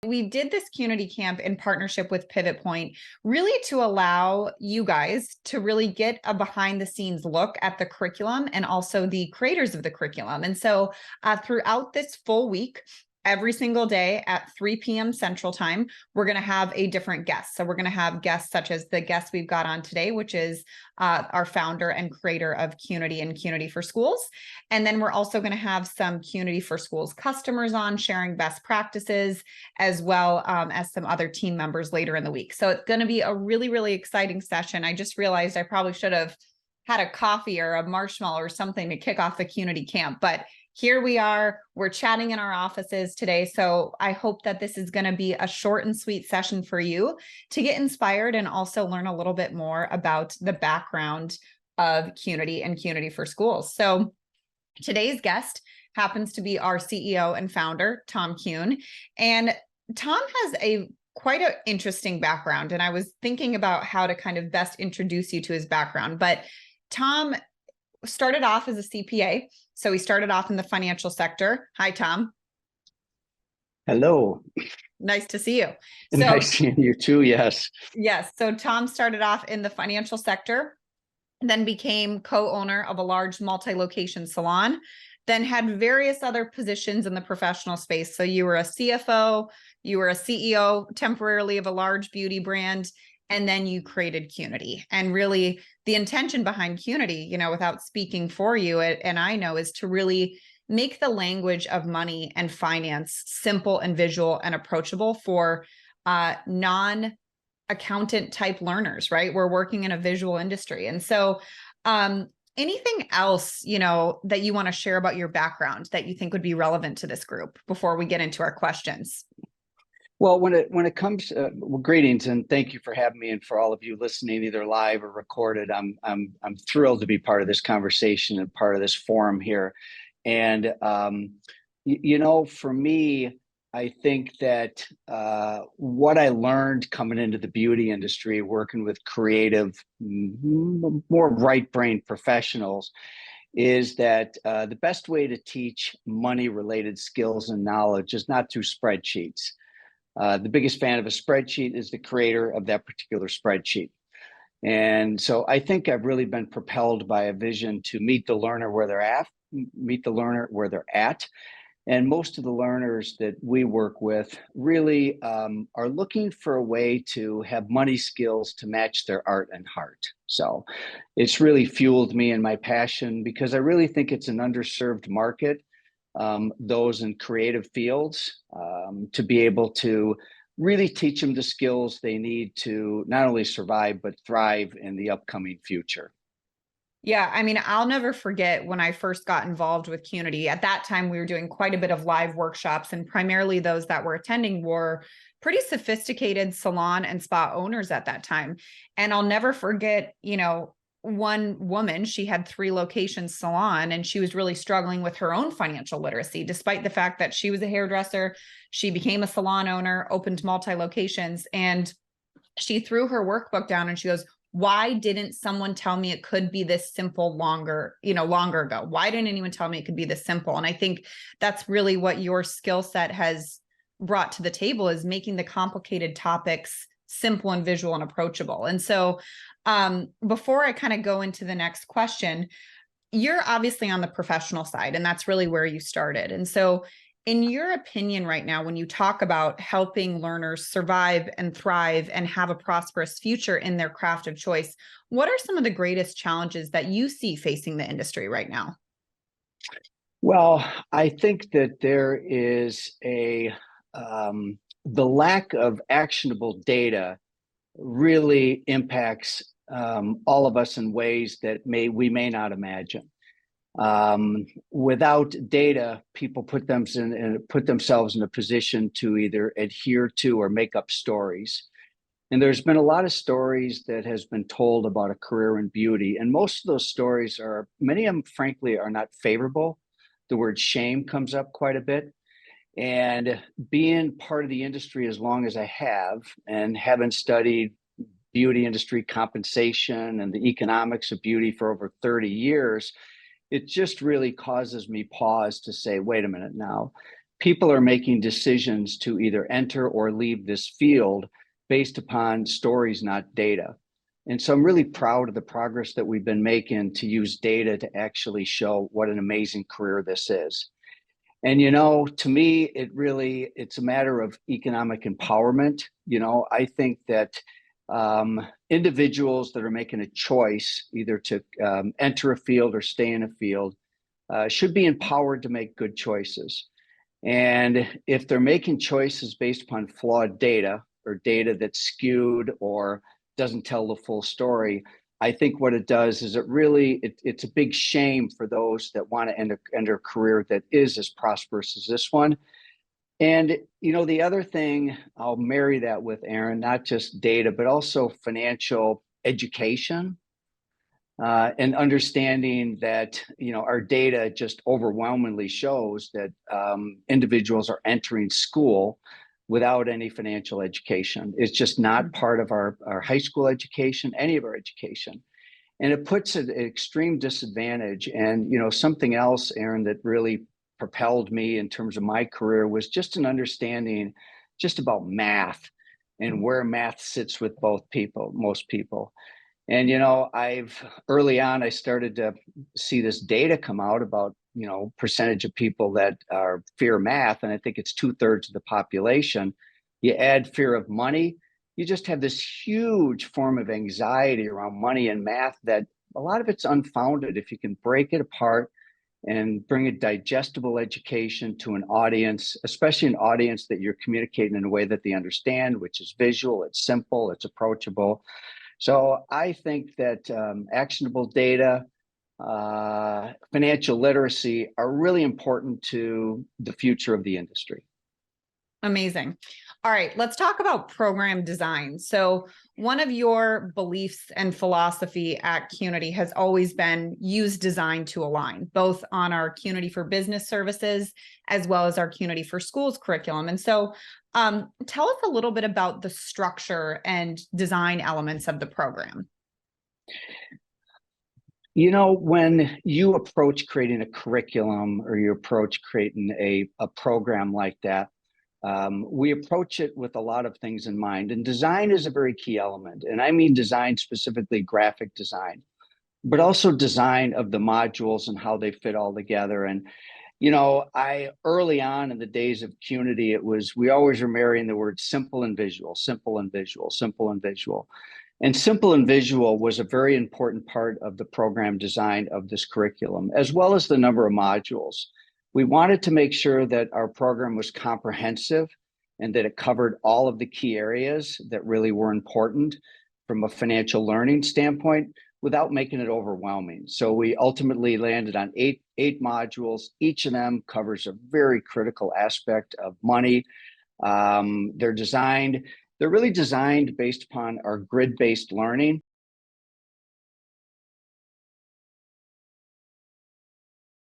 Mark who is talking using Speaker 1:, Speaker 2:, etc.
Speaker 1: We did this community camp in partnership with Pivot Point, really to allow you guys to really get a behind the scenes look at the curriculum and also the creators of the curriculum. And so throughout this full week, every single day at 3 p.m. Central Time, we're going to have a different guest. So we're going to have guests such as the guest we've got on today, which is our founder and creator of Kuhn and Kuhn for Schools. And then we're also going to have some Kuhn for Schools customers on sharing best practices, as well as some other team members later in the week. So it's going to be a really, really exciting session. I just realized I probably should have had a coffee or a marshmallow or something to kick off the Kuhn camp, but here we are, we're chatting in our offices today. So I hope that this is going to be a short and sweet session for you to get inspired and also learn a little bit more about the background of Kuhn and Kuhn for Schools. So today's guest happens to be our CEO and founder, Tom Kuhn. And Tom has a quite an interesting background. And I was thinking about how to kind of best introduce you to his background. But Tom started off as a CPA. So he started off in the financial sector. Hi, Tom.
Speaker 2: Hello.
Speaker 1: Nice to see you.
Speaker 2: Nice seeing you too, yes.
Speaker 1: Yes. So Tom started off in the financial sector, then became co-owner of a large multi-location salon, then had various other positions in the professional space. So you were a CFO, you were a CEO temporarily of a large beauty brand, and then you created Kuhn. And really the intention behind Kuhn, without speaking for you, and I know, is to really make the language of money and finance simple and visual and approachable for non-accountant type learners, right? We're working in a visual industry. And so anything else, that you want to share about your background that you think would be relevant to this group before we get into our questions?
Speaker 2: Well, when it comes, greetings and thank you for having me, and for all of you listening, either live or recorded. I'm thrilled to be part of this conversation and part of this forum here. And for me, I think that what I learned coming into the beauty industry, working with creative, more right-brained professionals, is that the best way to teach money-related skills and knowledge is not through spreadsheets. The biggest fan of a spreadsheet is the creator of that particular spreadsheet. And so I think I've really been propelled by a vision to meet the learner where they're at. And most of the learners that we work with really are looking for a way to have money skills to match their art and heart. So it's really fueled me and my passion, because I really think it's an underserved market. Those in creative fields, to be able to really teach them the skills they need to not only survive, but thrive in the upcoming future.
Speaker 1: Yeah, I mean, I'll never forget when I first got involved with Kuhn. At that time, we were doing quite a bit of live workshops, and primarily those that were attending were pretty sophisticated salon and spa owners at that time. And I'll never forget, one woman, she had 3 locations salon, and she was really struggling with her own financial literacy, despite the fact that she was a hairdresser. She became a salon owner, opened multi-locations, and she threw her workbook down and she goes, why didn't someone tell me it could be this simple longer ago? Why didn't anyone tell me it could be this simple? And I think that's really what your skill set has brought to the table, is making the complicated topics simple and visual and approachable. And so before I kind of go into the next question, you're obviously on the professional side, and that's really where you started. And so in your opinion right now, when you talk about helping learners survive and thrive and have a prosperous future in their craft of choice, what are some of the greatest challenges that you see facing the industry right now?
Speaker 2: Well, I think that there is the lack of actionable data really impacts all of us in ways that we may not imagine. Without data, people put themselves in a position to either adhere to or make up stories. And there's been a lot of stories that has been told about a career in beauty. And most of those stories many of them, frankly, are not favorable. The word shame comes up quite a bit. And being part of the industry as long as I have, and having studied beauty industry compensation and the economics of beauty for over 30 years, it just really causes me pause to say, wait a minute now. people are making decisions to either enter or leave this field based upon stories, not data. And so I'm really proud of the progress that we've been making to use data to actually show what an amazing career this is. And, to me, it's a matter of economic empowerment. I think that individuals that are making a choice either to enter a field or stay in a field should be empowered to make good choices. And if they're making choices based upon flawed data or data that's skewed or doesn't tell the full story, I think what it does is it's a big shame for those that want to enter a career that is as prosperous as this one. And, the other thing, I'll marry that with Aaron, not just data, but also financial education. And understanding that our data just overwhelmingly shows that individuals are entering school without any financial education. It's just not part of our high school education, any of our education. And it puts an extreme disadvantage. And something else, Aaron, that really propelled me in terms of my career was just an understanding just about math and where math sits with most people. And, early on, I started to see this data come out about, percentage of people that are fear math. And I think it's 2/3 of the population. You add fear of money, you just have this huge form of anxiety around money and math that a lot of it's unfounded. If you can break it apart and bring a digestible education to an audience, especially an audience that you're communicating in a way that they understand, which is visual, it's simple, it's approachable. So I think that actionable data, financial literacy are really important to the future of the industry.
Speaker 1: Amazing. All right, let's talk about program design. So one of your beliefs and philosophy at Qnity has always been use design to align, both on our Qnity for Business Services as well as our Qnity for Schools curriculum. And so tell us a little bit about the structure and design elements of the program.
Speaker 2: When you approach creating a curriculum or you approach creating a program like that, we approach it with a lot of things in mind. And design is a very key element. And I mean design, specifically graphic design, but also design of the modules and how they fit all together. And I early on in the days of Qnity, we always were marrying the word simple and visual, simple and visual, simple and visual. And simple and visual was a very important part of the program design of this curriculum, as well as the number of modules. We wanted to make sure that our program was comprehensive and that it covered all of the key areas that really were important from a financial learning standpoint, without making it overwhelming. So we ultimately landed on eight modules. Each of them covers a very critical aspect of money. They're really designed based upon our grid-based learning.